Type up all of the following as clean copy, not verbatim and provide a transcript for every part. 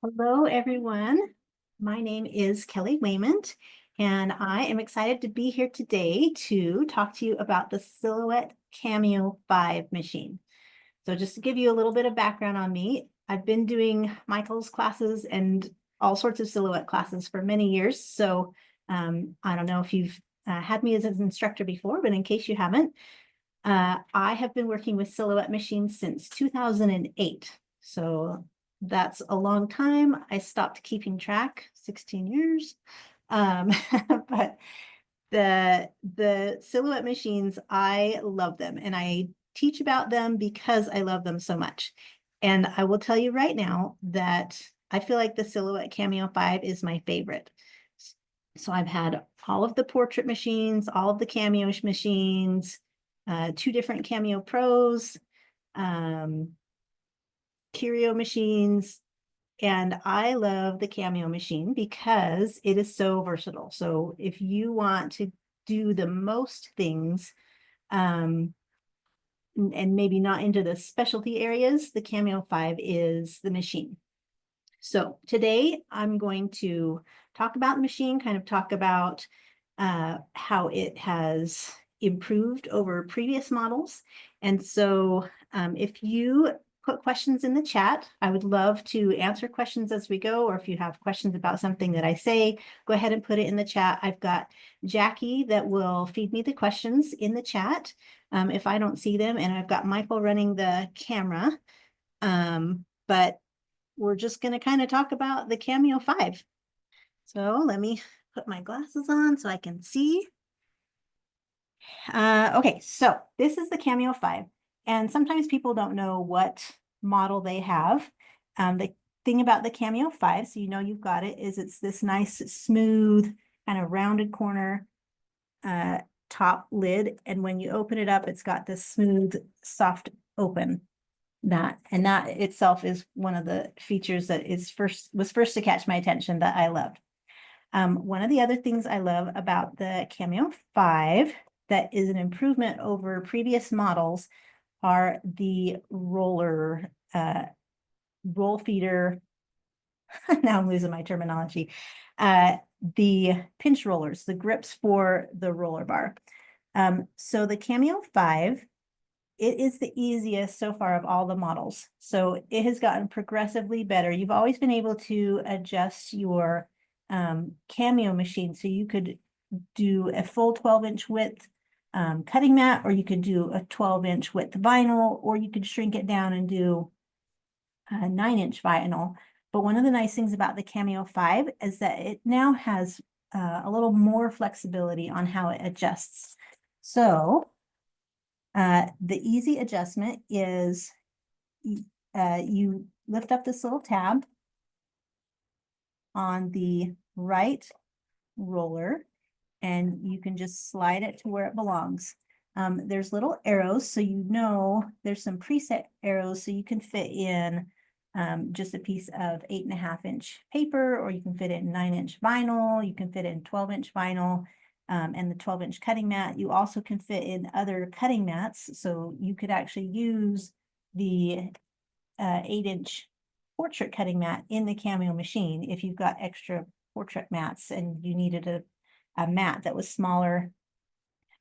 Hello, everyone. My name is Kelly Waymond, and I am excited to be here today to talk to you about the Silhouette Cameo 5 machine. So just to give you a little bit of background on me, I've been doing Michael's classes and all sorts of Silhouette classes for many years. So I don't know if you've had me as an instructor before, but in case you haven't, I have been working with Silhouette machines since 2008. So that's a long time. I stopped keeping track, 16 years. Um, but the Silhouette machines, I love them and I teach about them because I love them so much. And I will tell you right now that I feel like the Silhouette Cameo 5 is my favorite. So I've had all of the portrait machines, all of the Cameo machines, two different Cameo Pros, Curio machines, and I love the Cameo machine because it is so versatile. So if you want to do the most things, and maybe not into the specialty areas, the Cameo 5 is the machine. So today I'm going to talk about the machine, kind of talk about how it has improved over previous models. And so if you put questions in the chat, I would love to answer questions as we go, or if you have questions about something that I say, go ahead and put it in the chat. I've got Jackie that will feed me the questions in the chat if I don't see them, and I've got Michael running the camera. But we're just going to kind of talk about the Cameo 5. So let me put my glasses on so I can see. Okay, so this is the Cameo 5. And sometimes people don't know what model they have. The thing about the Cameo 5, so you know you've got it, is it's this nice, smooth, kind of rounded corner top lid. And when you open it up, it's got this smooth, soft open. That itself is one of the features that was first to catch my attention that I loved. One of the other things I love about the Cameo 5 that is an improvement over previous models are the roll feeder. Now I'm losing my terminology. The pinch rollers, the grips for the roller bar. So the Cameo 5, it is the easiest so far of all the models. So it has gotten progressively better. You've always been able to adjust your Cameo machine. So you could do a full 12-inch width cutting mat, or you could do a 12-inch width vinyl, or you could shrink it down and do a 9-inch vinyl. But one of the nice things about the Cameo 5 is that it now has a little more flexibility on how it adjusts. So the easy adjustment is you lift up this little tab on the right roller and you can just slide it to where it belongs. There's little arrows, so you know there's some preset arrows, so you can fit in just a piece of 8.5-inch paper, or you can fit it in 9-inch vinyl, you can fit it in 12-inch vinyl, and the 12-inch cutting mat. You also can fit in other cutting mats, so you could actually use the 8-inch portrait cutting mat in the Cameo machine if you've got extra portrait mats and you needed a mat that was smaller.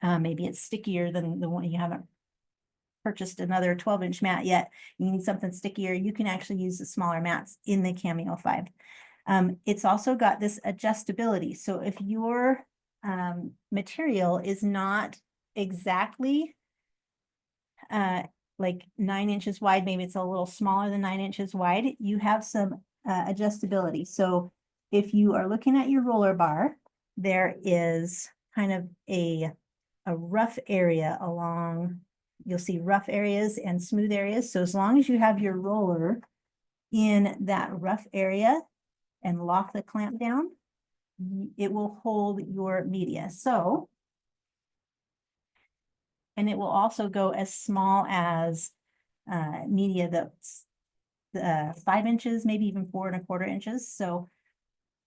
Maybe it's stickier than the one you haven't purchased another 12-inch mat yet. You need something stickier. You can actually use the smaller mats in the Cameo 5. It's also got this adjustability. So if your material is not exactly like 9 inches wide, maybe it's a little smaller than 9 inches wide, you have some adjustability. So if you are looking at your roller bar, there is kind of a rough area along, you'll see rough areas and smooth areas. So as long as you have your roller in that rough area and lock the clamp down, it will hold your media. So, and it will also go as small as media that's 5 inches, maybe even 4.25 inches. So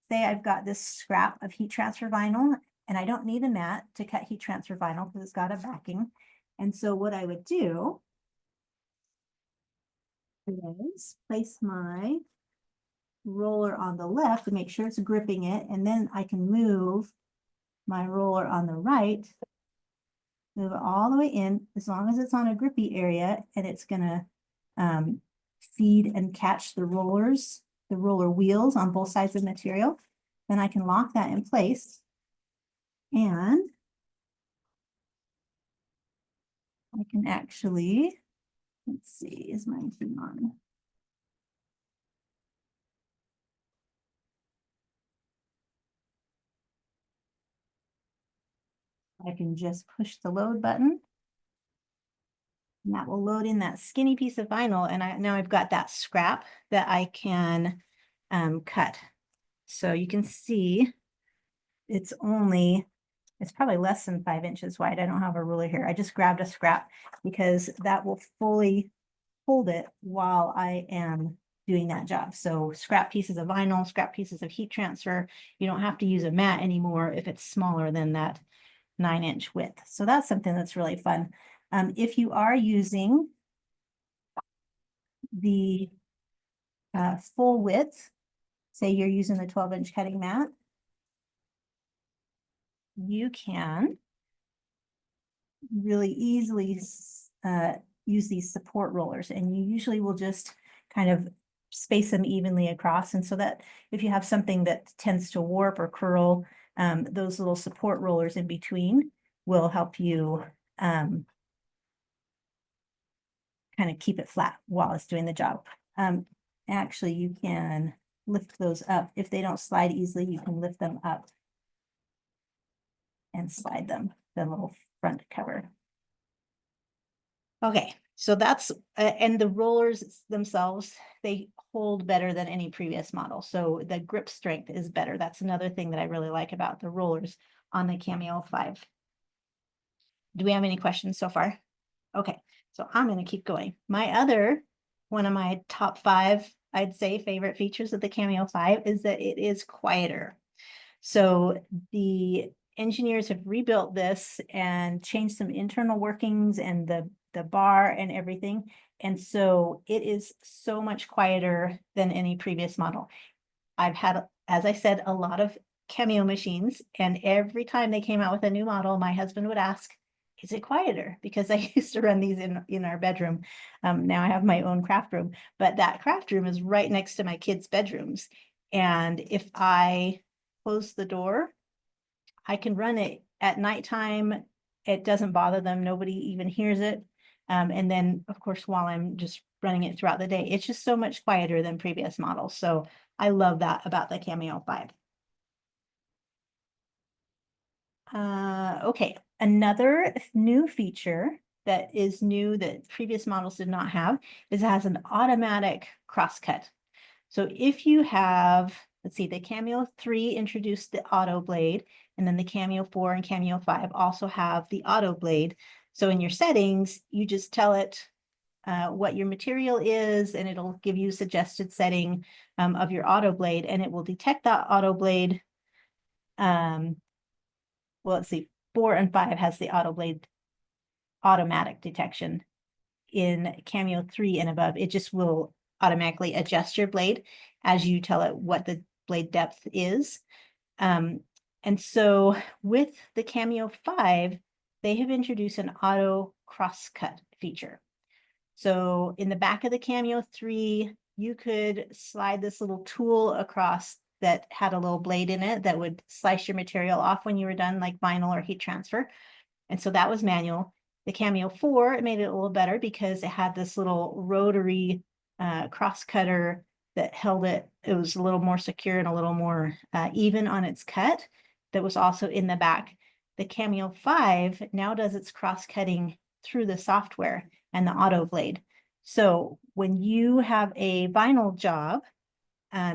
say I've got this scrap of heat transfer vinyl and I don't need a mat to cut heat transfer vinyl because it's got a backing. And so what I would do is place my roller on the left to make sure it's gripping it, and then I can move my roller on the right, move it all the way in, as long as it's on a grippy area, and it's gonna feed and catch the rollers, the roller wheels on both sides of the material. Then I can lock that in place, and I can actually, let's see, is my thing on? I can just push the load button, and that will load in that skinny piece of vinyl. And now I've got that scrap that I can cut. So you can see it's probably less than 5 inches wide. I don't have a ruler here. I just grabbed a scrap because that will fully hold it while I am doing that job. So scrap pieces of vinyl, scrap pieces of heat transfer. You don't have to use a mat anymore if it's smaller than that 9-inch width. So that's something that's really fun. If you are using the full width, say you're using the 12-inch cutting mat, you can really easily use these support rollers, and you usually will just kind of space them evenly across. And so that if you have something that tends to warp or curl, those little support rollers in between will help you kind of keep it flat while it's doing the job. Actually, you can lift those up. If they don't slide easily, you can lift them up and slide them, the little front cover. Okay, so that's, and the rollers themselves, they hold better than any previous model. So the grip strength is better. That's another thing that I really like about the rollers on the Cameo 5. Do we have any questions so far? Okay, so I'm going to keep going. One of my top 5, I'd say, favorite features of the Cameo 5 is that it is quieter. So the engineers have rebuilt this and changed some internal workings and the bar and everything. And so it is so much quieter than any previous model. I've had, as I said, a lot of Cameo machines, and every time they came out with a new model, my husband would ask, is it quieter? Because I used to run these in our bedroom. Now I have my own craft room, but that craft room is right next to my kids' bedrooms. And if I close the door, I can run it at nighttime. It doesn't bother them. Nobody even hears it. And then, of course, while I'm just running it throughout the day, it's just so much quieter than previous models. So I love that about the Cameo 5. Okay, another new feature that is new that previous models did not have is it has an automatic crosscut. So if you have, let's see, the Cameo 3 introduced the auto blade, and then the Cameo 4 and Cameo 5 also have the auto blade. So in your settings, you just tell it what your material is, and it'll give you a suggested setting of your auto blade, and it will detect that auto blade. Well, let's see, 4 and 5 has the auto blade automatic detection. In Cameo 3 and above, it just will automatically adjust your blade as you tell it what the blade depth is. And so with the Cameo 5, they have introduced an auto crosscut feature. So in the back of the Cameo 3, you could slide this little tool across that had a little blade in it that would slice your material off when you were done, like vinyl or heat transfer. And so that was manual. The Cameo 4, it made it a little better because it had this little rotary cross cutter that held it. It was a little more secure and a little more even on its cut. That was also in the back. The Cameo 5 now does its cross cutting through the software and the auto blade. So when you have a vinyl job,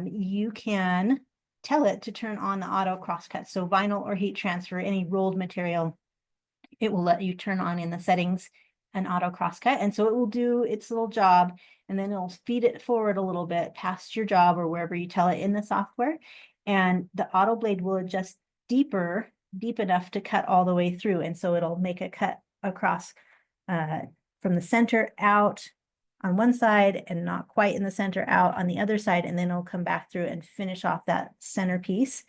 you can tell it to turn on the auto crosscut. So vinyl or heat transfer, any rolled material, it will let you turn on in the settings an auto crosscut. And so it will do its little job, and then it'll feed it forward a little bit past your job or wherever you tell it in the software. And the auto blade will adjust deep enough to cut all the way through. And so it'll make a cut across from the center out on one side and not quite in the center out on the other side, and then it'll come back through and finish off that centerpiece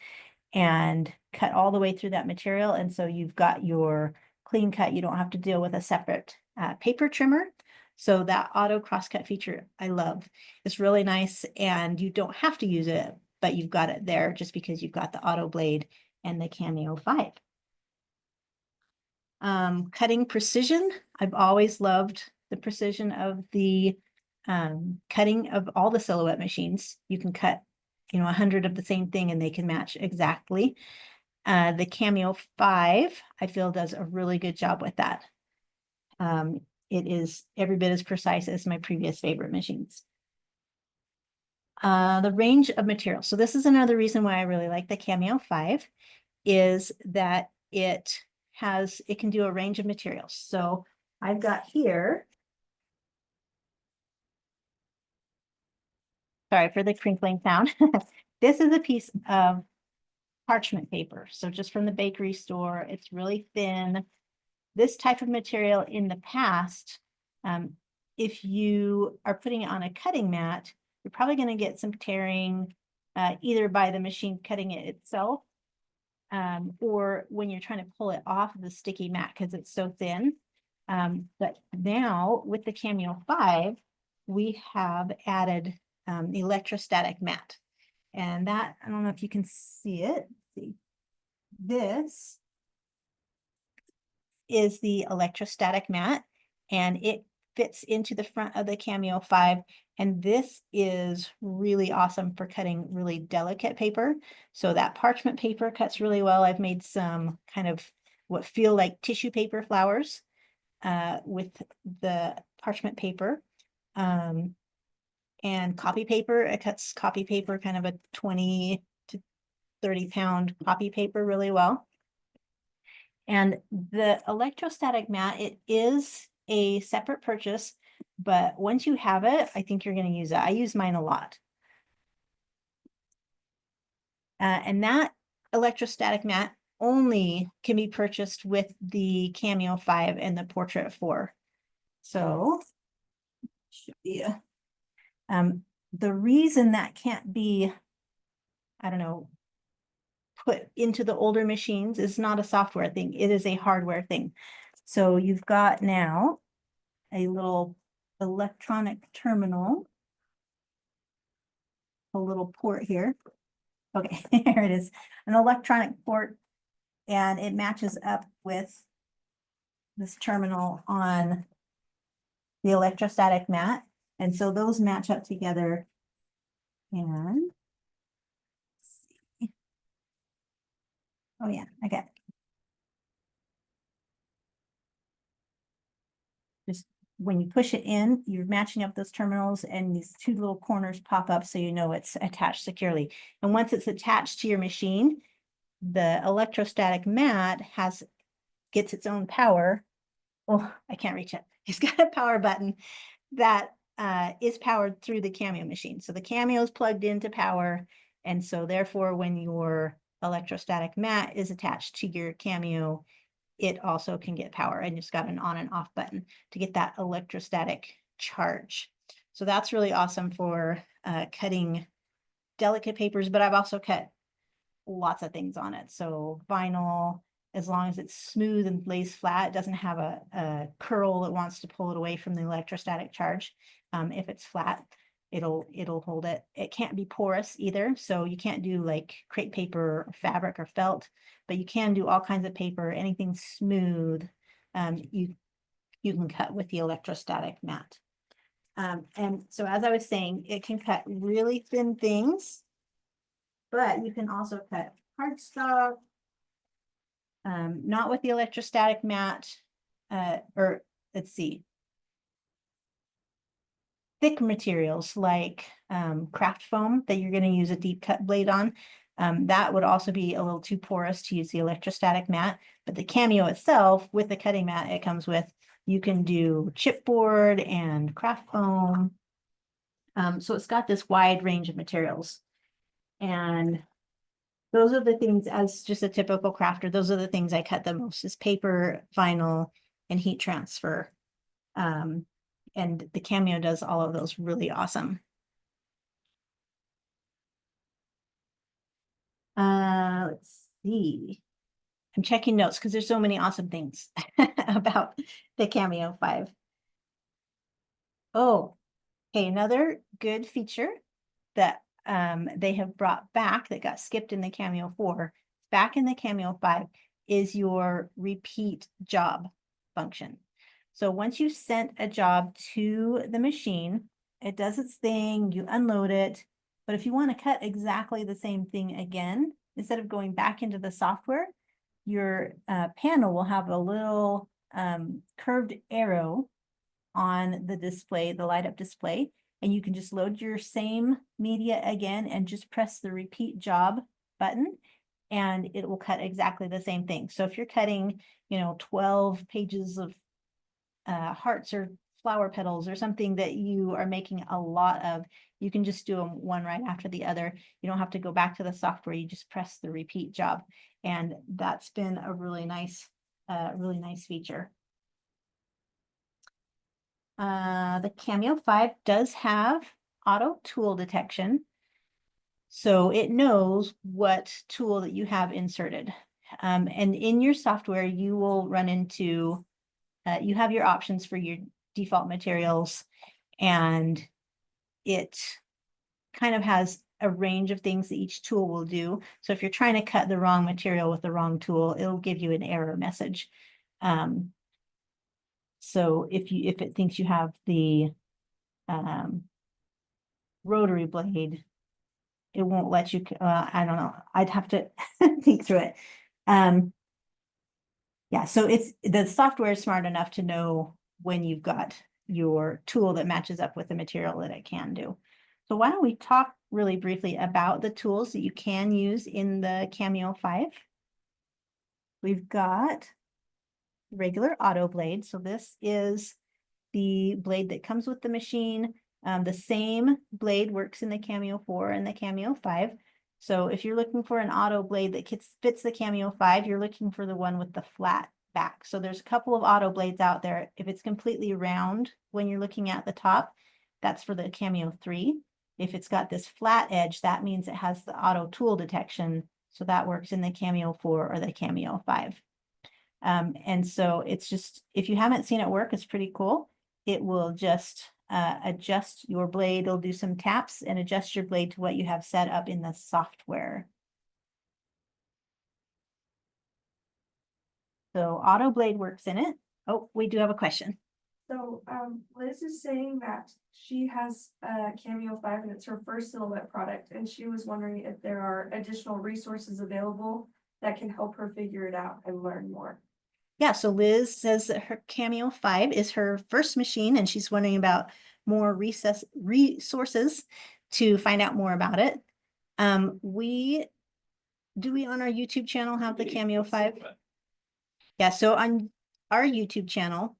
and cut all the way through that material. And so you've got your clean cut. You don't have to deal with a separate paper trimmer. So that auto crosscut feature I love. It's really nice, and you don't have to use it, but you've got it there just because you've got the auto blade and the Cameo 5. Cutting precision. I've always loved the precision of the cutting of all the Silhouette machines. You can cut, 100 of the same thing and they can match exactly. The Cameo 5, I feel, does a really good job with that. It is every bit as precise as my previous favorite machines. The range of materials. So this is another reason why I really like the Cameo 5, is that it can do a range of materials. So I've got here, sorry for the crinkling sound. This is a piece of parchment paper. So just from the bakery store, it's really thin. This type of material in the past, if you are putting it on a cutting mat, you're probably going to get some tearing, either by the machine cutting it itself, or when you're trying to pull it off of the sticky mat because it's so thin. But now with the Cameo 5, we have added the electrostatic mat. And that, I don't know if you can see it. See, this is the electrostatic mat, and it fits into the front of the Cameo 5. And this is really awesome for cutting really delicate paper. So that parchment paper cuts really well. I've made some kind of what feel like tissue paper flowers with the parchment paper. And copy paper, it cuts copy paper, kind of a 20 to 30 pound copy paper really well. And the electrostatic mat, it is a separate purchase, but once you have it, I think you're going to use it. I use mine a lot. And that electrostatic mat only can be purchased with the Cameo 5 and the Portrait 4. So, should be the reason that can't be, I don't know, put into the older machines is not a software thing. It is a hardware thing. So you've got now a little electronic terminal, a little port here. Okay, here it is, an electronic port, and it matches up with this terminal on the electrostatic mat. And so those match up together. And oh yeah, I got it. Just when you push it in, you're matching up those terminals, and these two little corners pop up so you know it's attached securely. And once it's attached to your machine, the electrostatic mat gets its own power. Oh, I can't reach it. It's got a power button that is powered through the Cameo machine. So the Cameo is plugged into power. And so therefore, when your electrostatic mat is attached to your Cameo, it also can get power, and it's got an on and off button to get that electrostatic charge. So that's really awesome for cutting delicate papers, but I've also cut lots of things on it. So vinyl, as long as it's smooth and lays flat, it doesn't have a curl that wants to pull it away from the electrostatic charge. If it's flat, it'll hold it. It can't be porous either. So you can't do like crepe paper or fabric or felt, but you can do all kinds of paper, anything smooth. You can cut with the electrostatic mat. And so as I was saying, it can cut really thin things, but you can also cut cardstock, not with the electrostatic mat, or let's see, thick materials like craft foam that you're going to use a deep cut blade on. That would also be a little too porous to use the electrostatic mat, but the Cameo itself with the cutting mat it comes with, you can do chipboard and craft foam. So it's got this wide range of materials. And those are the things, as just a typical crafter, those are the things I cut the most, is paper, vinyl, and heat transfer. and the Cameo does all of those really awesome. Let's see. I'm checking notes because there's so many awesome things about the Cameo 5. Oh, okay, another good feature that they have brought back that got skipped in the Cameo 4, back in the Cameo 5, is your repeat job function. So once you sent a job to the machine, it does its thing, you unload it, but if you want to cut exactly the same thing again, instead of going back into the software, your panel will have a little curved arrow on the display, the light up display, and you can just load your same media again and just press the repeat job button and it will cut exactly the same thing. So if you're cutting, 12 pages of hearts or flower petals or something that you are making a lot of, you can just do them one right after the other. You don't have to go back to the software. You just press the repeat job. And that's been a really nice feature. The Cameo 5 does have auto tool detection. So it knows what tool that you have inserted. And in your software, you will run into, you have your options for your default materials, and it kind of has a range of things that each tool will do. So if you're trying to cut the wrong material with the wrong tool, it'll give you an error message. So if it thinks you have the rotary blade, it won't let you, I don't know, I'd have to think through it. Yeah, so the software is smart enough to know when you've got your tool that matches up with the material that it can do. So why don't we talk really briefly about the tools that you can use in the Cameo 5. We've got regular auto blade. So this is the blade that comes with the machine. The same blade works in the Cameo 4 and the Cameo 5. So if you're looking for an auto blade that fits the Cameo 5, you're looking for the one with the flat back. So there's a couple of auto blades out there. If it's completely round when you're looking at the top, that's for the Cameo 3. If it's got this flat edge, that means it has the auto tool detection. So that works in the Cameo 4 or the Cameo 5. And so it's just, if you haven't seen it work, it's pretty cool. It will just adjust your blade. It'll do some taps and adjust your blade to what you have set up in the software. So auto blade works in it. Oh, we do have a question. So Liz is saying that she has a Cameo 5 and it's her first silhouette product, and she was wondering if there are additional resources available that can help her figure it out and learn more. Yeah, so Liz says that her Cameo 5 is her first machine, and she's wondering about more resources to find out more about it. Do we on our YouTube channel have the Cameo 5? Yeah, so on our YouTube channel,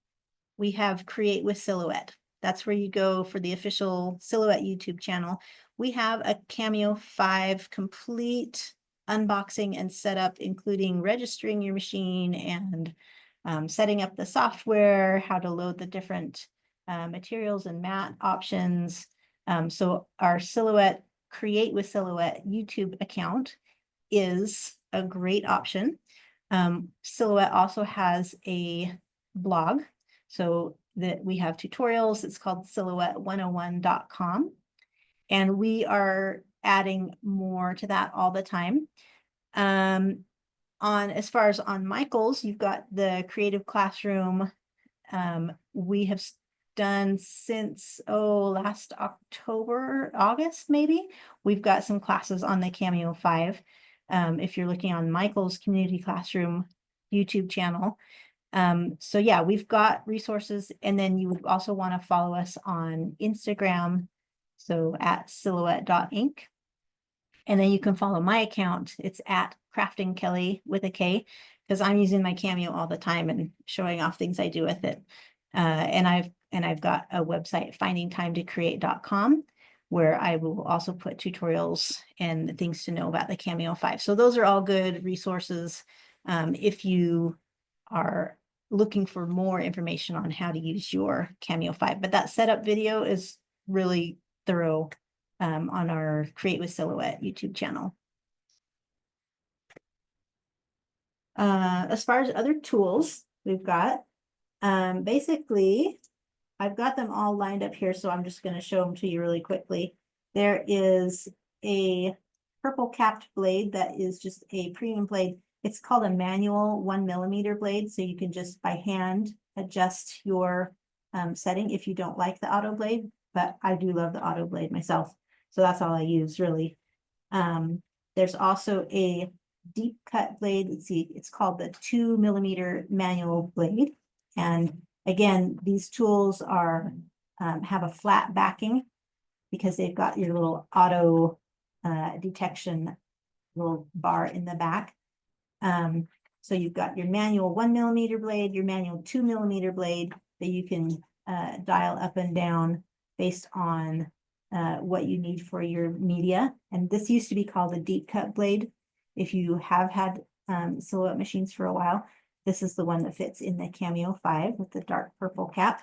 we have Create with Silhouette. That's where you go for the official Silhouette YouTube channel. We have a Cameo 5 complete unboxing and setup, including registering your machine and setting up the software, how to load the different materials and mat options. So our Silhouette Create with Silhouette YouTube account is a great option. Silhouette also has a blog, so that we have tutorials. It's called silhouette101.com. And we are adding more to that all the time. As far as on Michael's, you've got the creative classroom. We have done since last August maybe. We've got some classes on the Cameo 5. If you're looking on Michael's community classroom YouTube channel. So yeah, we've got resources, and then you would also want to follow us on Instagram, so at silhouette.inc. And then you can follow my account. It's at Crafting Kelly with a K, because I'm using my Cameo all the time and showing off things I do with it. And I've got a website, findingtimetocreate.com, where I will also put tutorials and things to know about the Cameo 5. So those are all good resources if you are looking for more information on how to use your Cameo 5. But that setup video is really thorough on our Create with Silhouette YouTube channel. As far as other tools we've got, basically, I've got them all lined up here, so I'm just going to show them to you really quickly. There is a purple capped blade that is just a premium blade. It's called a manual 1mm blade, so you can just by hand adjust your setting if you don't like the auto blade, but I do love the auto blade myself, so that's all I use really. There's also a deep cut blade. Let's see, it's called the 2mm manual blade, and again, these tools are have a flat backing because they've got your little auto detection little bar in the back. So you've got your manual 1mm blade, your manual 2mm blade that you can dial up and down based on what you need for your media. And this used to be called a deep cut blade. If you have had Silhouette machines for a while, this is the one that fits in the Cameo 5 with the dark purple cap.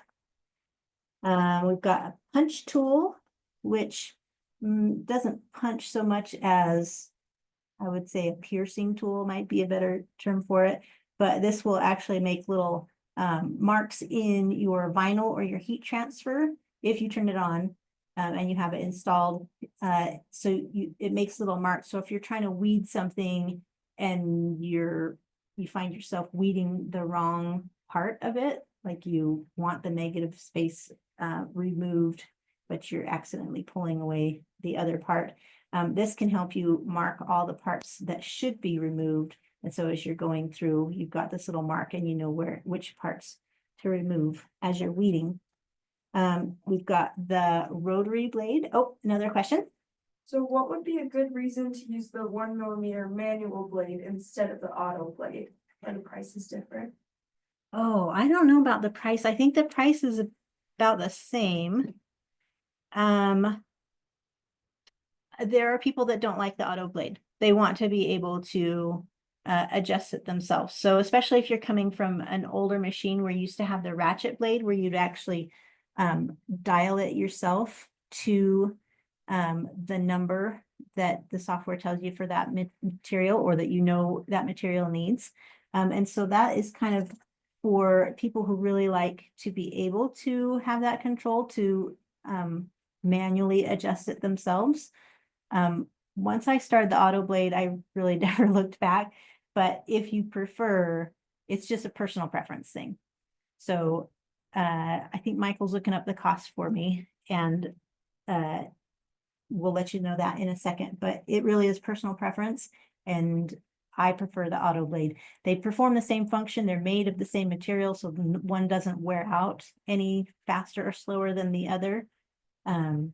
We've got a punch tool, which doesn't punch so much as I would say a piercing tool might be a better term for it, but this will actually make little marks in your vinyl or your heat transfer if you turn it on and you have it installed. So it makes little marks. So if you're trying to weed something and you find yourself weeding the wrong part of it, like you want the negative space removed, but you're accidentally pulling away the other part. This can help you mark all the parts that should be removed. And so as you're going through, you've got this little mark and you know which parts to remove as you're weeding. We've got the rotary blade. Oh, another question. So what would be a good reason to use the 1mm manual blade instead of the auto blade? And the price is different. Oh, I don't know about the price. I think the price is about the same. There are people that don't like the auto blade. They want to be able to adjust it themselves. So especially if you're coming from an older machine where you used to have the ratchet blade where you'd actually dial it yourself to the number that the software tells you for that material or that you know that material needs. And so that is kind of for people who really like to be able to have that control to manually adjust it themselves. Once I started the auto blade, I really never looked back, but if you prefer, it's just a personal preference thing. So I think Michael's looking up the cost for me and we'll let you know that in a second, but it really is personal preference and I prefer the auto blade. They perform the same function. They're made of the same material, so one doesn't wear out any faster or slower than the other. Do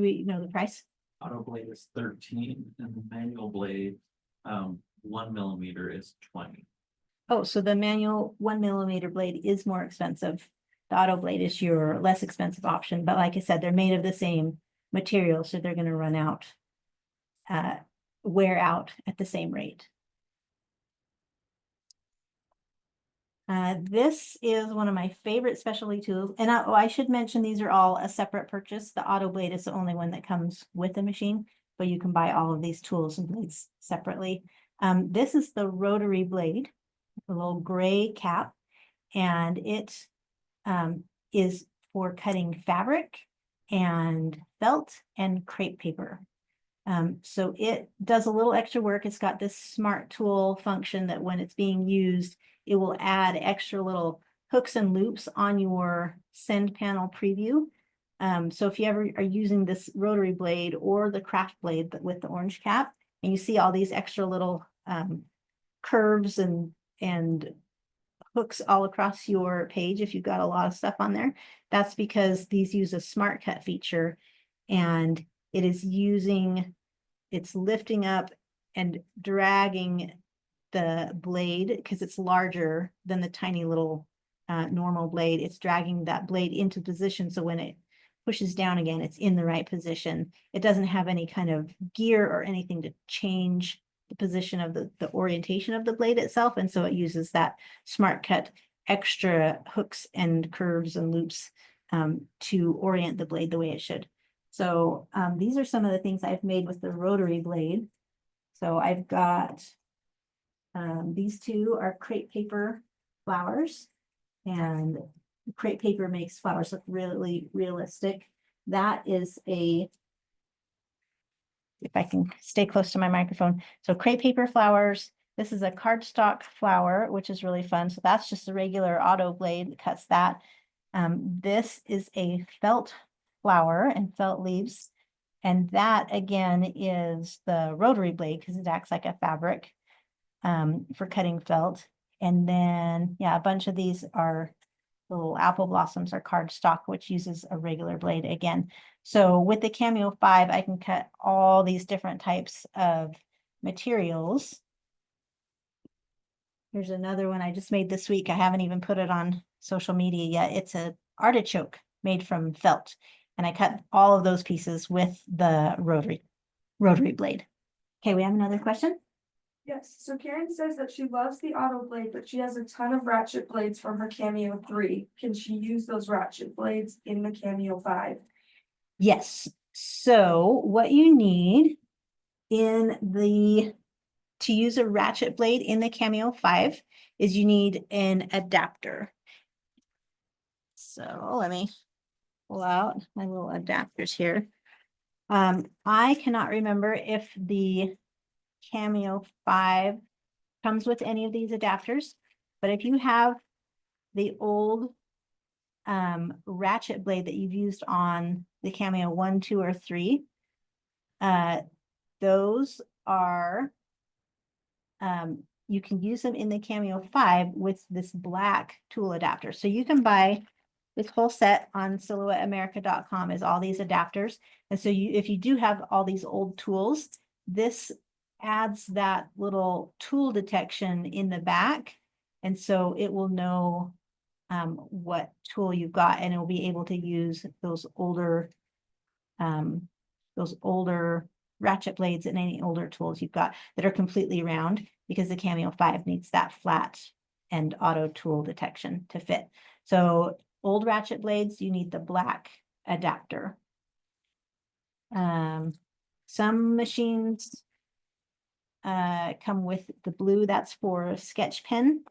we know the price? Auto blade is 13 and the manual blade, 1mm is 20. Oh, so the manual 1mm blade is more expensive. The auto blade is your less expensive option, but like I said, they're made of the same material, so they're going to run out, wear out at the same rate. This is one of my favorite specialty tools, and I should mention these are all a separate purchase. The auto blade is the only one that comes with the machine, but you can buy all of these tools and blades separately. This is the rotary blade, a little gray cap, and it is for cutting fabric and felt and crepe paper. So it does a little extra work. It's got this smart tool function that when it's being used, it will add extra little hooks and loops on your send panel preview. So if you ever are using this rotary blade or the craft blade with the orange cap, and you see all these extra little curves and hooks all across your page, if you've got a lot of stuff on there, that's because these use a smart cut feature and it is it's lifting up and dragging the blade because it's larger than the tiny little normal blade. It's dragging that blade into position. So when it pushes down again, it's in the right position. It doesn't have any kind of gear or anything to change the position of the orientation of the blade itself. And so it uses that Smart Cut extra hooks and curves and loops to orient the blade the way it should. So these are some of the things I've made with the rotary blade. So I've got these two are crepe paper flowers, and crepe paper makes flowers look really realistic. That is a, if I can stay close to my microphone. So crepe paper flowers. This is a cardstock flower, which is really fun. So that's just a regular auto blade that cuts that. This is a felt flower and felt leaves. And that again is the rotary blade because it acts like a fabric for cutting felt. And then, yeah, a bunch of these are the little apple blossoms are cardstock, which uses a regular blade again. So with the Cameo 5, I can cut all these different types of materials. Here's another one I just made this week. I haven't even put it on social media yet. It's an artichoke made from felt. And I cut all of those pieces with the rotary blade. Okay, we have another question. Yes, so Karen says that she loves the auto blade, but she has a ton of ratchet blades from her Cameo 3. Can she use those ratchet blades in the Cameo 5? Yes. So what you need to use a ratchet blade in the Cameo 5 is you need an adapter. So let me pull out my little adapters here. I cannot remember if the Cameo 5 comes with any of these adapters, but if you have the old ratchet blade that you've used on the Cameo 1, 2, or 3, those are you can use them in the Cameo 5 with this black tool adapter. So you can buy this whole set on silhouetteamerica.com is all these adapters. And so if you do have all these old tools, this adds that little tool detection in the back. And so it will know what tool you've got, and it will be able to use those older ratchet blades and any older tools you've got that are completely round, because the Cameo 5 needs that flat and auto tool detection to fit. So old ratchet blades, you need the black adapter. Some machines come with the blue, that's for sketch pen.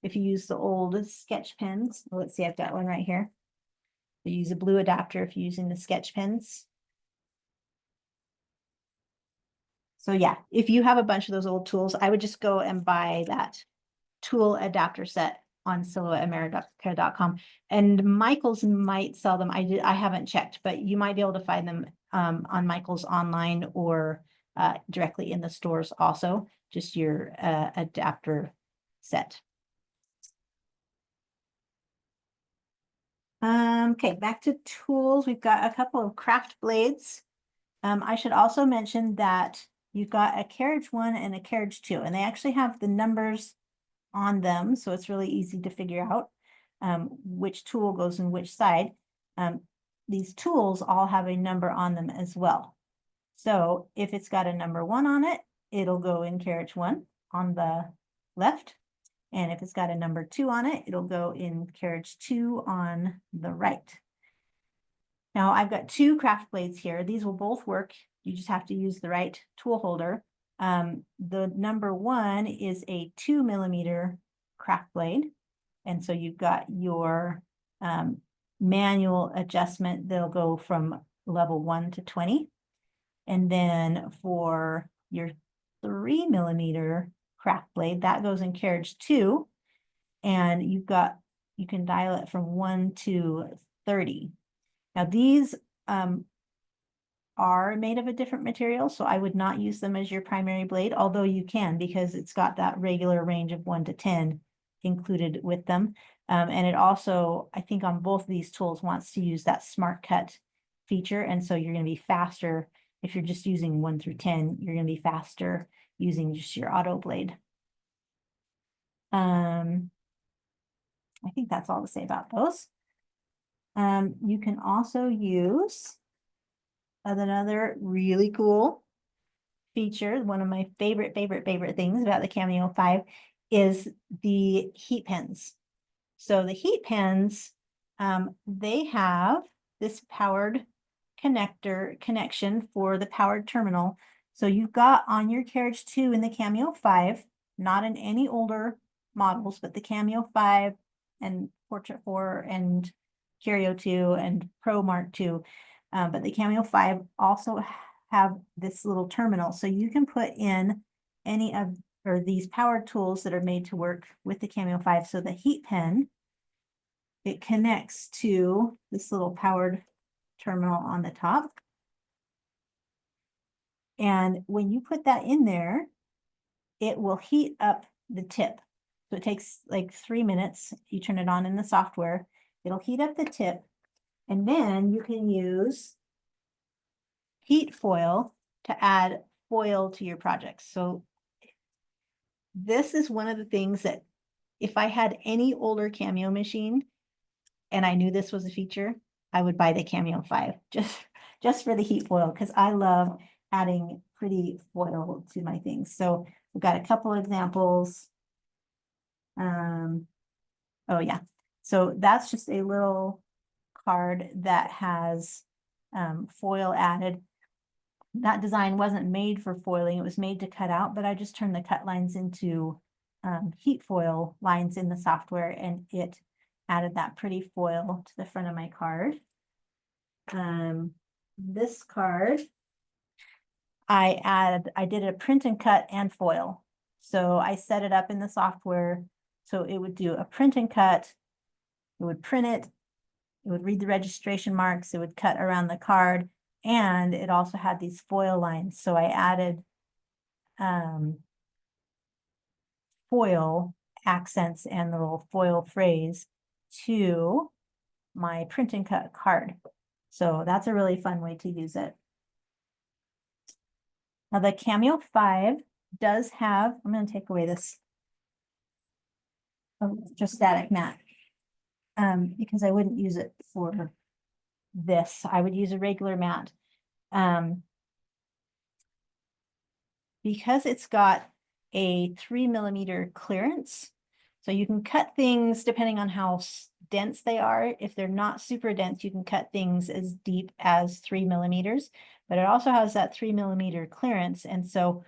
If you use the old sketch pens, let's see, I've got one right here. You use a blue adapter if you're using the sketch pens. So yeah, if you have a bunch of those old tools, I would just go and buy that tool adapter set on silhouetteamerica.com. And Michael's might sell them. I haven't checked, but you might be able to find them on Michael's online or directly in the stores also, just your adapter set. Okay, back to tools. We've got a couple of craft blades. I should also mention that you've got a carriage 1 and a carriage 2, and they actually have the numbers on them, so it's really easy to figure out which tool goes in which side. These tools all have a number on them as well. So if it's got a number 1 on it, it'll go in carriage 1 on the left. And if it's got a number 2 on it, it'll go in carriage 2 on the right. Now I've got 2 craft blades here. These will both work. You just have to use the right tool holder. The number 1 is a 2mm craft blade. And so you've got your manual adjustment that'll go from level 1 to 20. And then for your 3mm craft blade, that goes in carriage 2. And you can dial it from 1 to 30. Now these are made of a different material, so I would not use them as your primary blade, although you can, because it's got that regular range of 1 to 10 included with them. And it also, I think on both of these tools, wants to use that Smart Cut feature. And so you're going to be faster if you're just using 1 through 10, you're going to be faster using just your auto blade. I think that's all to say about those. You can also use another really cool feature, one of my favorite things about the Cameo 5 is the heat pens. So the heat pens, they have this powered connection for the powered terminal. So you've got on your Carriage 2 in the Cameo 5, not in any older models, but the Cameo 5 and Portrait 4 and Curio 2 and Pro Mark 2. But the Cameo 5 also have this little terminal. So you can put in any of or these power tools that are made to work with the Cameo 5. So the heat pen, it connects to this little powered terminal on the top. And when you put that in there, it will heat up the tip. So it takes like 3 minutes. You turn it on in the software, it'll heat up the tip. And then you can use heat foil to add foil to your project. So this is one of the things that if I had any older Cameo machine and I knew this was a feature, I would buy the Cameo 5 just for the heat foil, because I love adding pretty foil to my things. So we've got a couple examples. Oh yeah, so that's just a little card that has foil added. That design wasn't made for foiling, it was made to cut out, but I just turned the cut lines into heat foil lines in the software, and it added that pretty foil to the front of my card. This card, I did a print and cut and foil. So I set it up in the software so it would do a print and cut, it would print it, it would read the registration marks, it would cut around the card, and it also had these foil lines. So I added foil accents and the little foil phrase to my print and cut card. So that's a really fun way to use it. Now the Cameo 5 does have, I'm going to take away this electrostatic mat because I wouldn't use it for this. I would use a regular mat. Because it's got a 3mm clearance, so you can cut things depending on how dense they are. If they're not super dense, you can cut things as deep as 3mm, but it also has that 3mm clearance. And so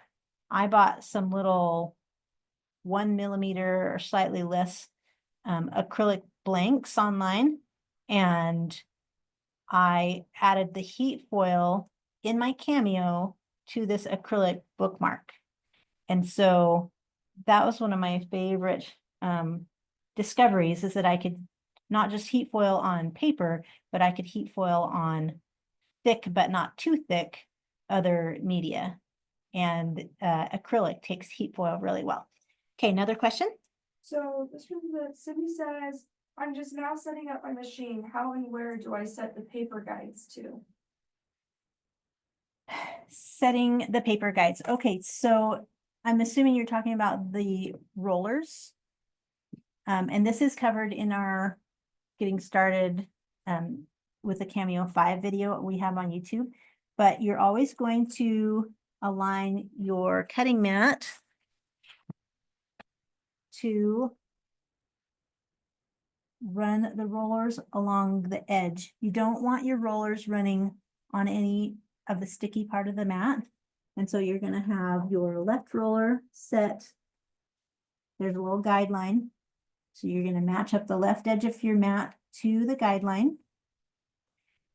I bought some little 1mm or slightly less acrylic blanks online, and I added the heat foil in my Cameo to this acrylic bookmark. And so that was one of my favorite discoveries, is that I could not just heat foil on paper, but I could heat foil on thick but not too thick other media. And acrylic takes heat foil really well. Okay, another question? So this one, Cindy says, I'm just now setting up my machine. How and where do I set the paper guides to? Setting the paper guides. Okay, so I'm assuming you're talking about the rollers. And this is covered in our getting started with the Cameo 5 video we have on YouTube. But you're always going to align your cutting mat to run the rollers along the edge. You don't want your rollers running on any of the sticky part of the mat. And so you're going to have your left roller set. There's a little guideline. So you're going to match up the left edge of your mat to the guideline.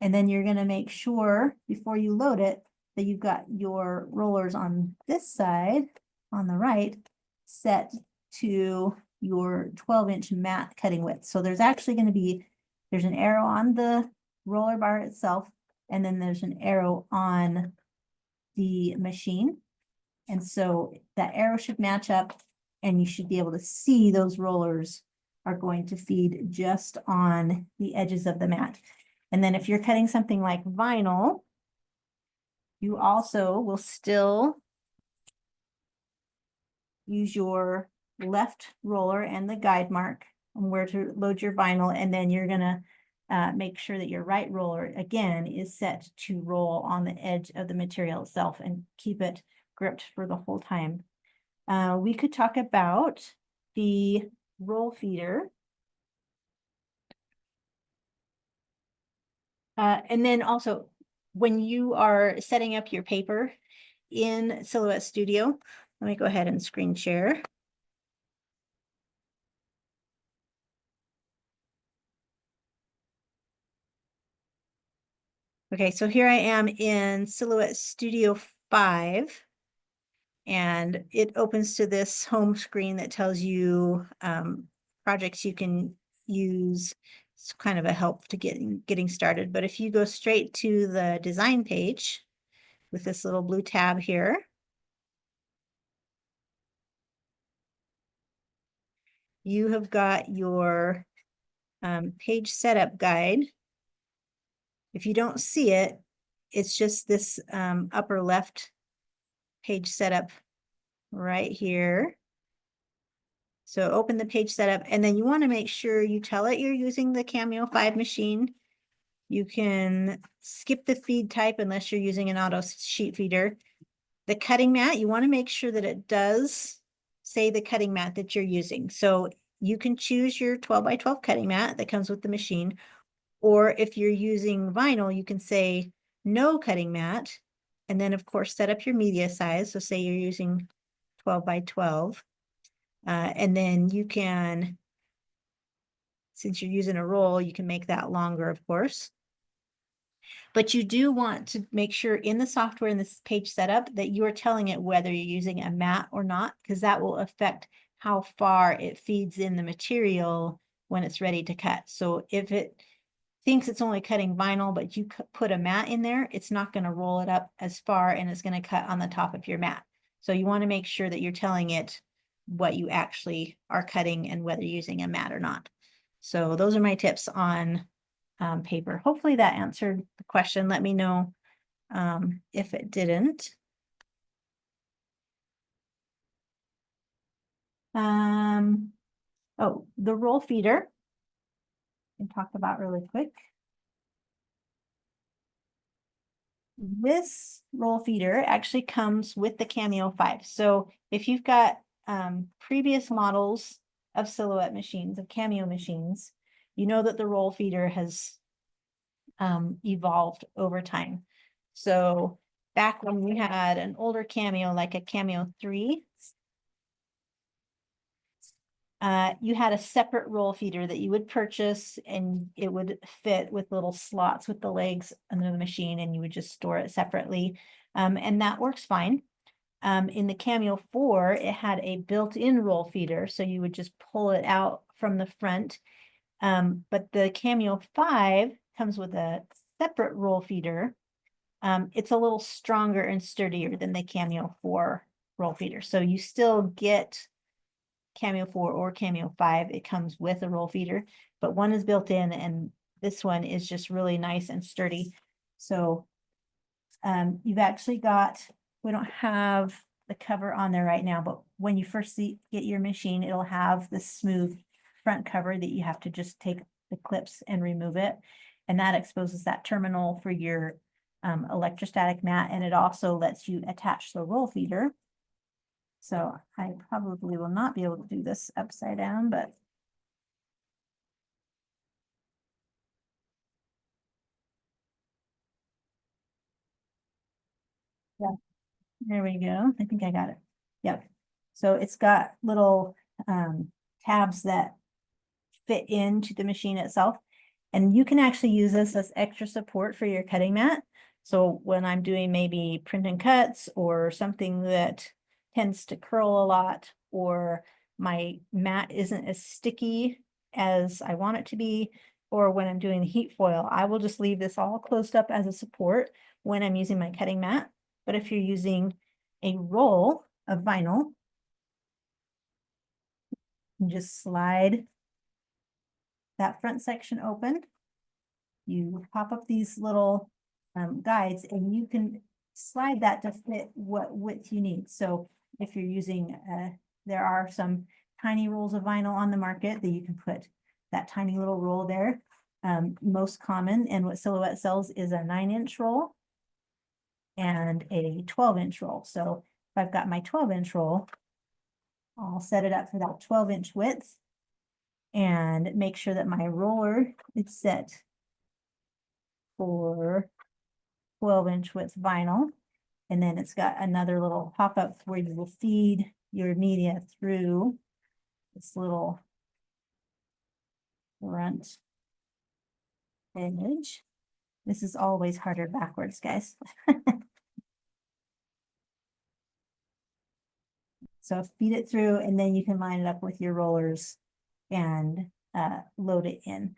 And then you're going to make sure before you load it that you've got your rollers on this side, on the right, set to your 12-inch mat cutting width. So there's actually going to be, there's an arrow on the roller bar itself, and then there's an arrow on the machine. And so that arrow should match up, and you should be able to see those rollers are going to feed just on the edges of the mat. And then if you're cutting something like vinyl, you also will still use your left roller and the guide mark on where to load your vinyl. And then you're gonna make sure that your right roller, again, is set to roll on the edge of the material itself and keep it gripped for the whole time. We could talk about the roll feeder. And then also, when you are setting up your paper in Silhouette Studio, let me go ahead and screen share. Okay, so here I am in Silhouette Studio 5. And it opens to this home screen that tells you projects you can use. It's kind of a help to getting started. But if you go straight to the design page with this little blue tab here, you have got your page setup guide. If you don't see it, it's just this upper left page setup right here. So open the page setup, and then you want to make sure you tell it you're using the Cameo 5 machine. You can skip the feed type unless you're using an auto sheet feeder. The cutting mat, you want to make sure that it does say the cutting mat that you're using. So you can choose your 12 by 12 cutting mat that comes with the machine. Or if you're using vinyl, you can say no cutting mat. And then of course, set up your media size. So say you're using 12 by 12. And then you can, since you're using a roll, you can make that longer, of course. But you do want to make sure in the software in this page setup that you are telling it whether you're using a mat or not, because that will affect how far it feeds in the material when it's ready to cut. So if it thinks it's only cutting vinyl, but you put a mat in there, it's not going to roll it up as far and it's going to cut on the top of your mat. So you want to make sure that you're telling it what you actually are cutting and whether you're using a mat or not. So those are my tips on paper. Hopefully that answered the question. Let me know if it didn't. Oh, the roll feeder I can talk about really quick. This roll feeder actually comes with the Cameo 5. So if you've got previous models of Silhouette machines, of Cameo machines, you know that the roll feeder has evolved over time. So back when we had an older Cameo, like a Cameo 3, you had a separate roll feeder that you would purchase, and it would fit with little slots with the legs under the machine, and you would just store it separately. And that works fine. In the Cameo 4, it had a built-in roll feeder, so you would just pull it out from the front. But the Cameo 5 comes with a separate roll feeder. It's a little stronger and sturdier than the Cameo 4 roll feeder. So you still get Cameo 4 or Cameo 5, it comes with a roll feeder, but one is built in and this one is just really nice and sturdy. So you've actually got, we don't have the cover on there right now, but when you first get your machine, it'll have the smooth front cover that you have to just take the clips and remove it. And that exposes that terminal for your electrostatic mat, and it also lets you attach the roll feeder. So I probably will not be able to do this upside down, but yeah, there we go. I think I got it. Yep. So it's got little tabs that fit into the machine itself. And you can actually use this as extra support for your cutting mat. So when I'm doing maybe print and cuts or something that tends to curl a lot, or my mat isn't as sticky as I want it to be, or when I'm doing the heat foil, I will just leave this all closed up as a support when I'm using my cutting mat. But if you're using a roll of vinyl, you just slide that front section open. You pop up these little guides, and you can slide that to fit what width you need. So if you're using, there are some tiny rolls of vinyl on the market that you can put that tiny little roll there. Most common, and what Silhouette sells, is a 9-inch roll and a 12-inch roll. So I've got my 12-inch roll, I'll set it up for that 12-inch width and make sure that my roller is set for 12-inch width vinyl. And then it's got another little pop-up where you will feed your media through this little front edge. This is always harder backwards, guys. So feed it through and then you can line it up with your rollers and load it in.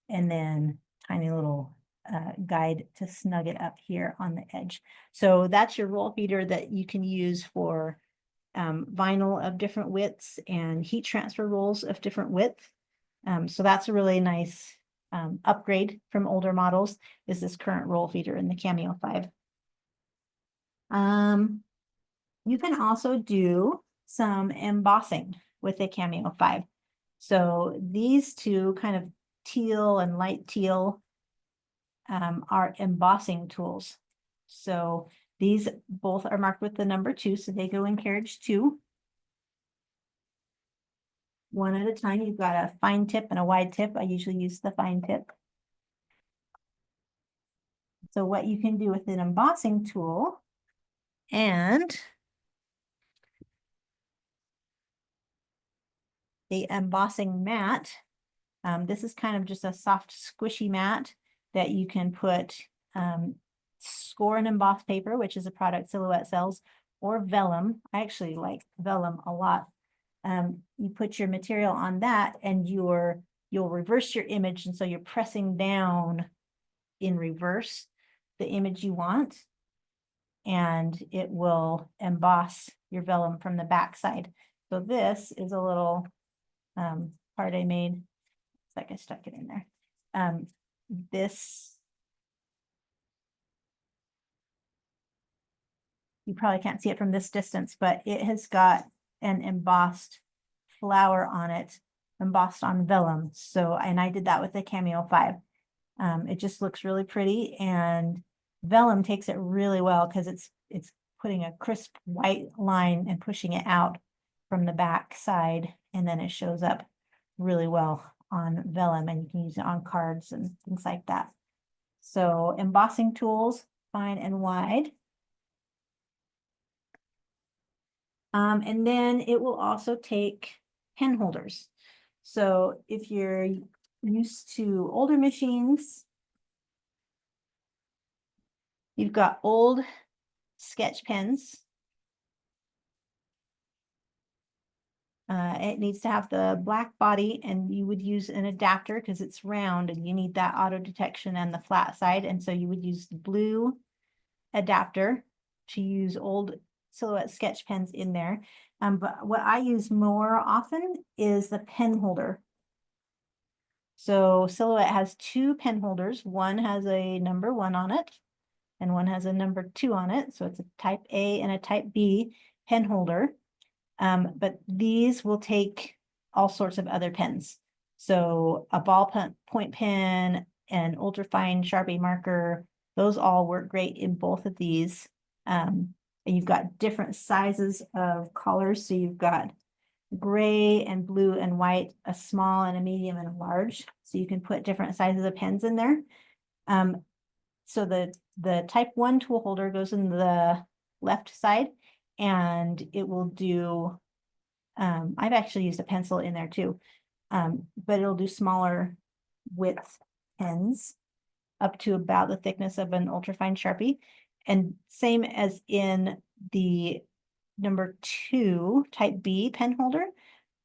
And then tiny little guide to snug it up here on the edge. So that's your roll feeder that you can use for vinyl of different widths and heat transfer rolls of different width. So that's a really nice upgrade from older models, is this current roll feeder in the Cameo 5. You can also do some embossing with the Cameo 5. So these two kind of teal and light teal are embossing tools. So these both are marked with the number 2, so they go in carriage 2. One at a time. You've got a fine tip and a wide tip. I usually use the fine tip. So what you can do with an embossing tool and the embossing mat, this is kind of just a soft squishy mat that you can put score and emboss paper, which is a product Silhouette sells, or vellum. I actually like vellum a lot. You put your material on that and you'll reverse your image, and so you're pressing down in reverse the image you want, and it will emboss your vellum from the back side. So this is a little part I made. It's like I stuck it in there. This, you probably can't see it from this distance, but it has got an embossed flower on it, embossed on vellum. So, and I did that with the Cameo 5. It just looks really pretty, and vellum takes it really well because it's putting a crisp white line and pushing it out from the back side, and then it shows up really well on vellum, and you can use it on cards and things like that. So embossing tools, fine and wide. And then it will also take pen holders. So if you're used to older machines, you've got old sketch pens. It needs to have the black body, and you would use an adapter because it's round and you need that auto detection and the flat side. And so you would use the blue adapter to use old Silhouette sketch pens in there. But what I use more often is the pen holder. So Silhouette has 2 pen holders. One has a number 1 on it and one has a number 2 on it. So it's a type A and a type B pen holder. But these will take all sorts of other pens. So a ballpoint pen, an ultrafine Sharpie marker, those all work great in both of these. And you've got different sizes of collars. So you've got gray and blue and white, a small and a medium and a large. So you can put different sizes of pens in there. So the type 1 tool holder goes in the left side, and it will do, I've actually used a pencil in there too, but it'll do smaller width pens up to about the thickness of an ultrafine Sharpie. And same as in the number 2 type B pen holder,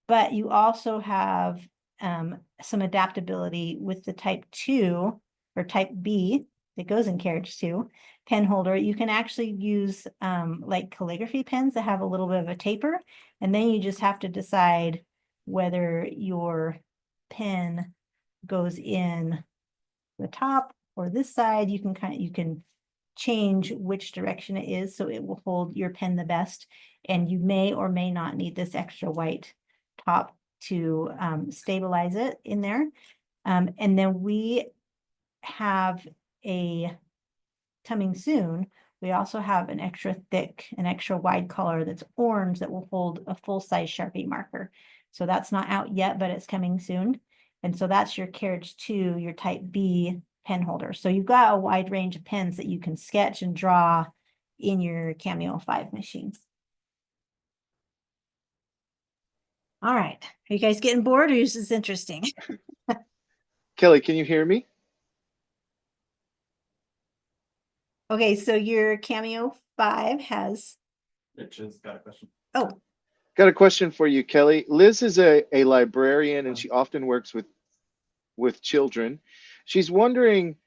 but you also have some adaptability with the type 2 or type B that goes in carriage 2 pen holder. You can actually use like calligraphy pens that have a little bit of a taper, and then you just have to decide whether your pen goes in the top or this side. You can change which direction it is so it will hold your pen the best, and you may or may not need this extra white top to stabilize it in there. And then we have a coming soon We also have an extra thick, an extra wide color that's orange that will hold a full-size Sharpie marker. So that's not out yet, but it's coming soon. And so that's your Carriage 2, your Type B pen holder. So you've got a wide range of pens that you can sketch and draw in your Cameo 5 machine. All right, are you guys getting bored, or is this interesting? Kelly, can you hear me? Okay, so your Cameo 5 has, Mitch has got a question. oh, Got a question for you, Kelly. Liz is a librarian and she often works with children. She's wondering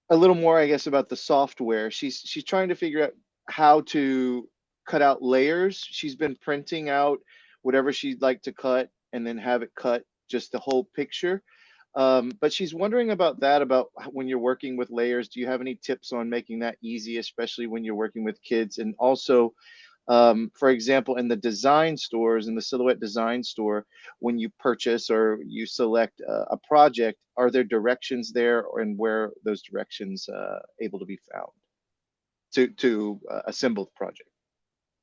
a little more, I guess, about the software. She's trying to figure out how to cut out layers. She's been printing out whatever she'd like to cut and then have it cut just the whole picture. But she's wondering about that, about when you're working with layers. Do you have any tips on making that easy, especially when you're working with kids? And also, for example, in the design stores, in the Silhouette design store, when you purchase or you select a project, are there directions there, and where those directions able to be found to assemble the project?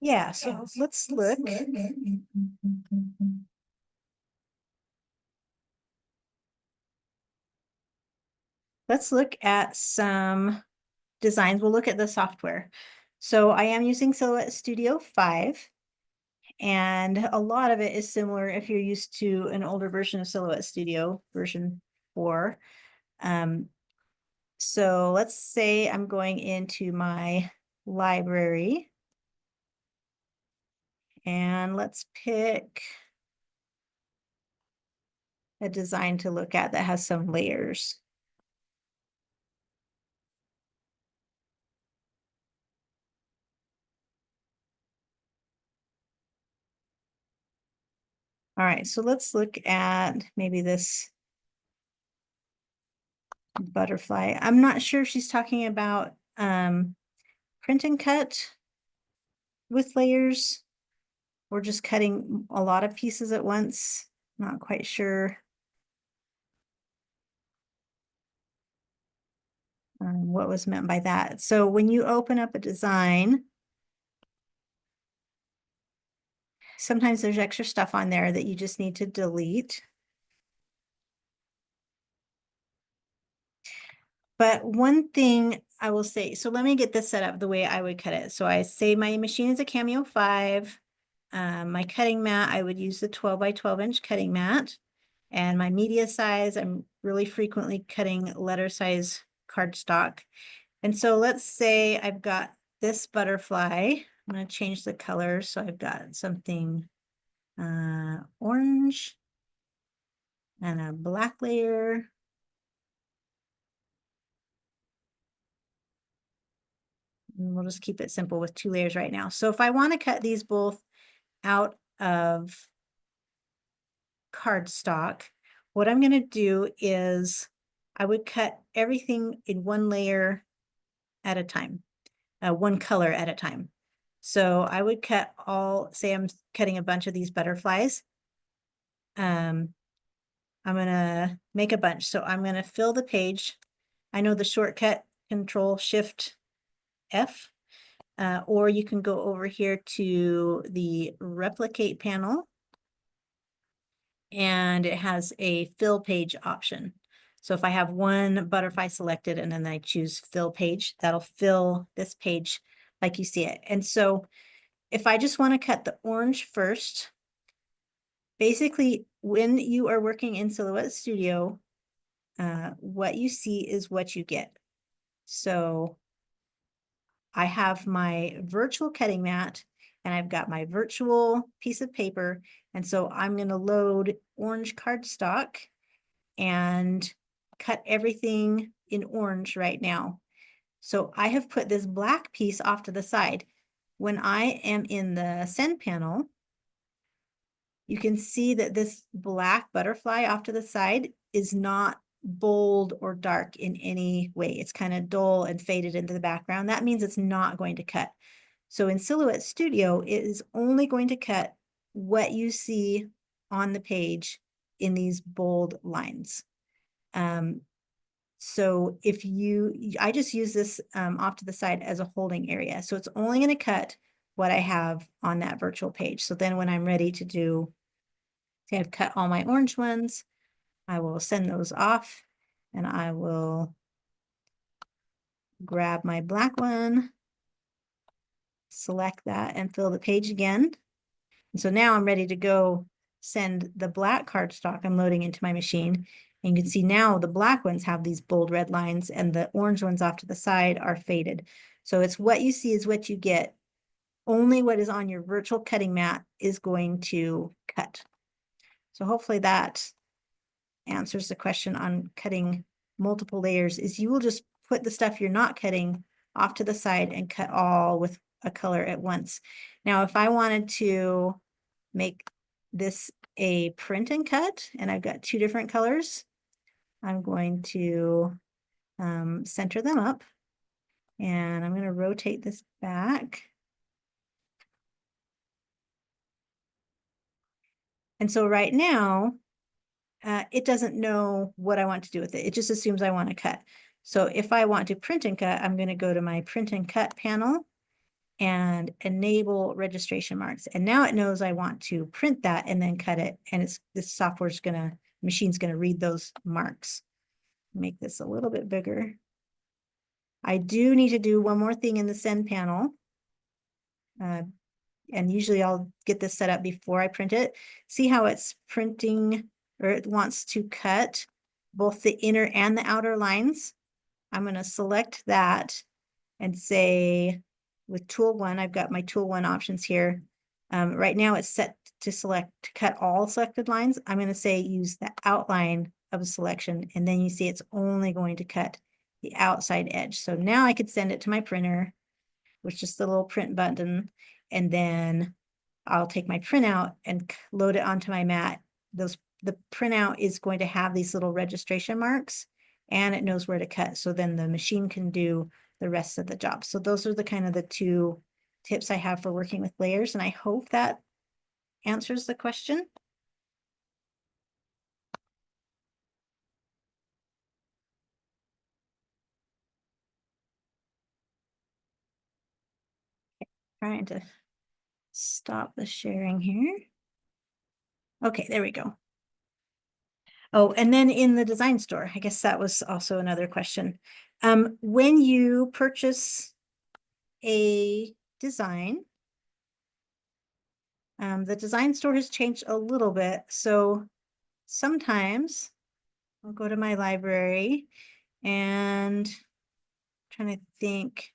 yeah, so let's look. Let's look at some designs. We'll look at the software. So I am using Silhouette Studio 5, and a lot of it is similar if you're used to an older version of Silhouette Studio, version 4. So let's say I'm going into my library, and let's pick a design to look at that has some layers. All right, so let's look at maybe this butterfly. I'm not sure if she's talking about print and cut with layers or just cutting a lot of pieces at once. Not quite sure what was meant by that. So when you open up a design, sometimes there's extra stuff on there that you just need to delete. But one thing I will say, so let me get this set up the way I would cut it. So I say my machine is a Cameo 5. My cutting mat, I would use the 12 by 12 inch cutting mat. And my media size, I'm really frequently cutting letter size cardstock. And so let's say I've got this butterfly. I'm going to change the color. So I've got something orange and a black layer. And we'll just keep it simple with 2 layers right now. So if I want to cut these both out of cardstock, what I'm going to do is I would cut everything in 1 layer at a time, 1 color at a time. So I would cut all, say I'm cutting a bunch of these butterflies. I'm going to make a bunch. So I'm going to fill the page. I know the shortcut Control-Shift-F, or you can go over here to the replicate panel, and it has a fill page option. So if I have one butterfly selected and then I choose fill page, that'll fill this page like you see it. And so if I just want to cut the orange first, basically when you are working in Silhouette Studio, what you see is what you get. So I have my virtual cutting mat and I've got my virtual piece of paper. And so I'm going to load orange cardstock and cut everything in orange right now. So I have put this black piece off to the side. When I am in the send panel, you can see that this black butterfly off to the side is not bold or dark in any way. It's kind of dull and faded into the background. That means it's not going to cut. So in Silhouette Studio, it is only going to cut what you see on the page in these bold lines. So if I just use this off to the side as a holding area. So it's only going to cut what I have on that virtual page. So then when I'm ready to do, say I've cut all my orange ones, I will send those off and I will grab my black one, select that and fill the page again. And so now I'm ready to go send the black cardstock I'm loading into my machine. And you can see now the black ones have these bold red lines and the orange ones off to the side are faded. So it's what you see is what you get. Only what is on your virtual cutting mat is going to cut. So hopefully that answers the question on cutting multiple layers. Is you will just put the stuff you're not cutting off to the side and cut all with a color at once. Now, if I wanted to make this a print and cut, and I've got two different colors, I'm going to center them up, and I'm going to rotate this back. And so right now, it doesn't know what I want to do with it. It just assumes I want to cut. So if I want to print and cut, I'm going to go to my print and cut panel and enable registration marks. And now it knows I want to print that and then cut it. And this machine's going to read those marks. Make this a little bit bigger. I do need to do one more thing in the send panel. And usually I'll get this set up before I print it. See how it's printing, or it wants to cut both the inner and the outer lines. I'm going to select that and say with tool 1, I've got my tool 1 options here. Right now it's set to cut all selected lines. I'm going to say use the outline of a selection, and then you see it's only going to cut the outside edge. So now I could send it to my printer with just the little print button, and then I'll take my printout and load it onto my mat. The printout is going to have these little registration marks, and it knows where to cut. So then the machine can do the rest of the job. So those are the kind of the two tips I have for working with layers, and I hope that answers the question. Trying to stop the sharing here. Okay, there we go. Oh, and then in the design store, I guess that was also another question. When you purchase a design, the design store has changed a little bit. So sometimes I'll go to my library and trying to think.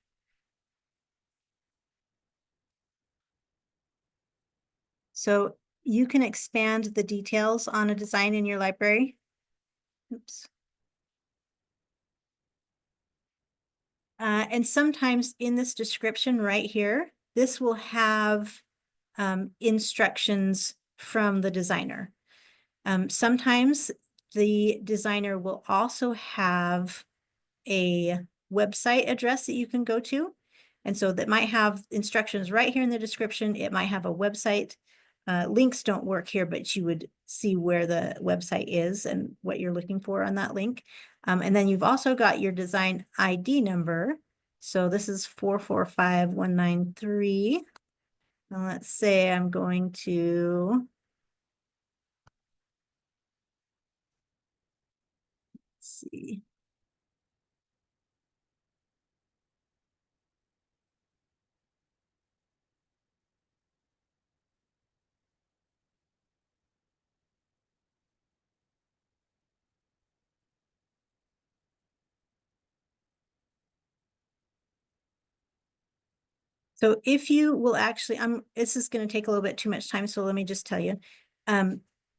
So you can expand the details on a design in your library. Oops. And sometimes in this description right here, this will have instructions from the designer. Sometimes the designer will also have a website address that you can go to. And so that might have instructions right here in the description. It might have a website. Links don't work here, but you would see where the website is and what you're looking for on that link. And then you've also got your design ID number. So this is 445193. And let's say I'm going to, let's see. So if you will actually, this is going to take a little bit too much time, so let me just tell you.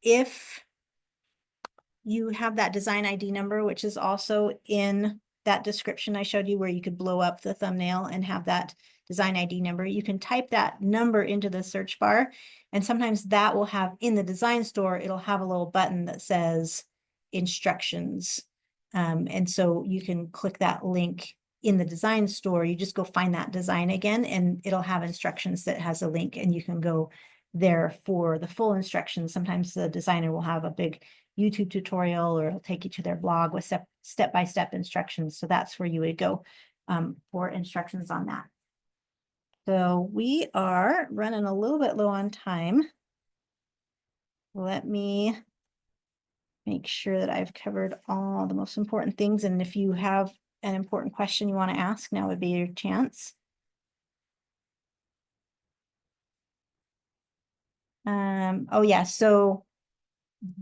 If you have that design ID number, which is also in that description I showed you where you could blow up the thumbnail and have that design ID number, you can type that number into the search bar. And sometimes that will have in the design store, it'll have a little button that says instructions. And so you can click that link in the design store. You just go find that design again, and it'll have instructions that has a link, and you can go there for the full instructions. Sometimes the designer will have a big YouTube tutorial, or it'll take you to their blog with step-by-step instructions. So that's where you would go for instructions on that. So we are running a little bit low on time. Let me make sure that I've covered all the most important things. And if you have an important question you want to ask, now would be your chance. Oh yeah, so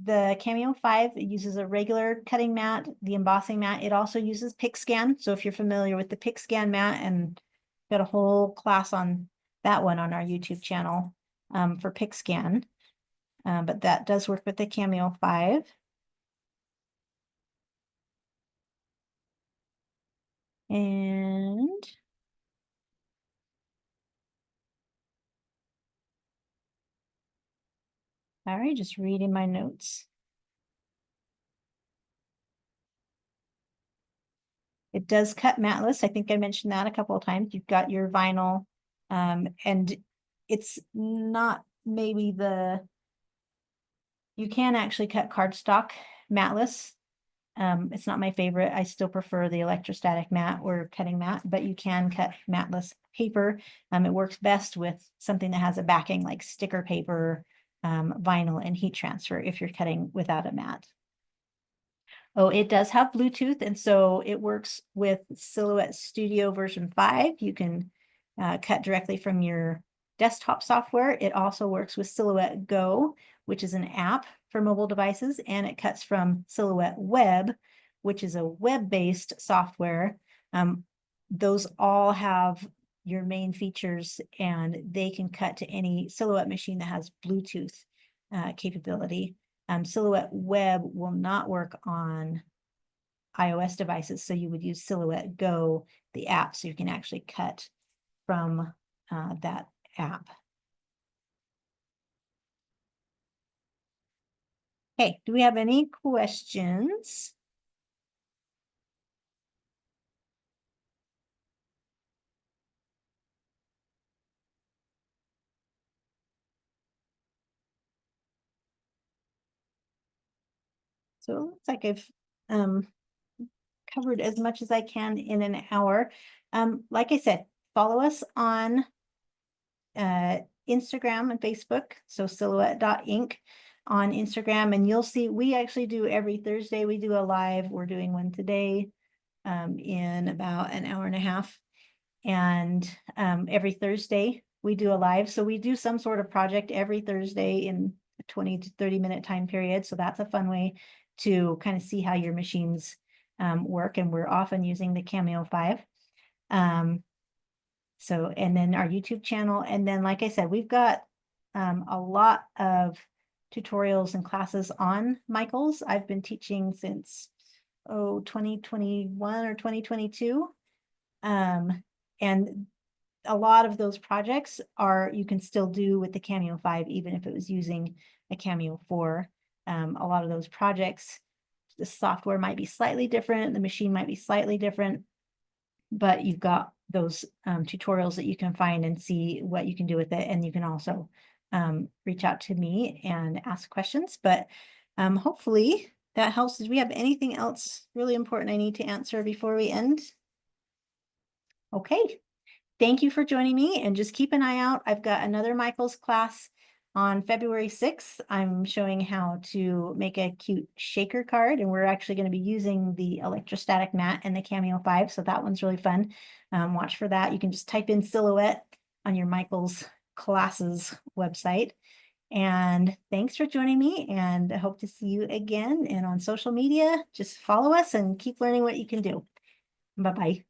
the Cameo 5, it uses a regular cutting mat, the embossing mat. It also uses PicScan. So if you're familiar with the PicScan mat, and got a whole class on that one on our YouTube channel for PicScan. But that does work with the Cameo 5. And all right, just reading my notes. It does cut matless. I think I mentioned that a couple of times. You've got your vinyl, and it's not maybe you can actually cut cardstock matless. It's not my favorite. I still prefer the electrostatic mat or cutting mat, but you can cut matless paper. It works best with something that has a backing like sticker paper, vinyl, and heat transfer if you're cutting without a mat. Oh, it does have Bluetooth, and so it works with Silhouette Studio version 5. You can cut directly from your desktop software. It also works with Silhouette Go, which is an app for mobile devices, and it cuts from Silhouette Web, which is a web-based software. Those all have your main features, and they can cut to any Silhouette machine that has Bluetooth capability. Silhouette Web will not work on iOS devices, so you would use Silhouette Go, the app, so you can actually cut from that app. Okay, do we have any questions? So it looks like I've covered as much as I can in an hour. Like I said, follow us on Instagram and Facebook, so silhouette.inc on Instagram, and you'll see we actually do every Thursday. We do a live. We're doing one today in about an hour and a half. And every Thursday we do a live. So we do some sort of project every Thursday in a 20 to 30-minute time period. So that's a fun way to kind of see how your machines work. And we're often using the Cameo 5. So, and then our YouTube channel. And then, like I said, we've got a lot of tutorials and classes on Michaels. I've been teaching since 2021 or 2022. And a lot of those projects you can still do with the Cameo 5, even if it was using a Cameo 4. A lot of those projects, the software might be slightly different, the machine might be slightly different, but you've got those tutorials that you can find and see what you can do with it. And you can also reach out to me and ask questions, but hopefully that helps. Do we have anything else really important I need to answer before we end? Okay, thank you for joining me, and just keep an eye out. I've got another Michaels class on February 6th. I'm showing how to make a cute shaker card, and we're actually going to be using the electrostatic mat and the Cameo 5, so that one's really fun. Watch for that. You can just type in Silhouette on your Michaels classes website. And thanks for joining me, and I hope to see you again. And on social media, just follow us and keep learning what you can do. Bye-bye.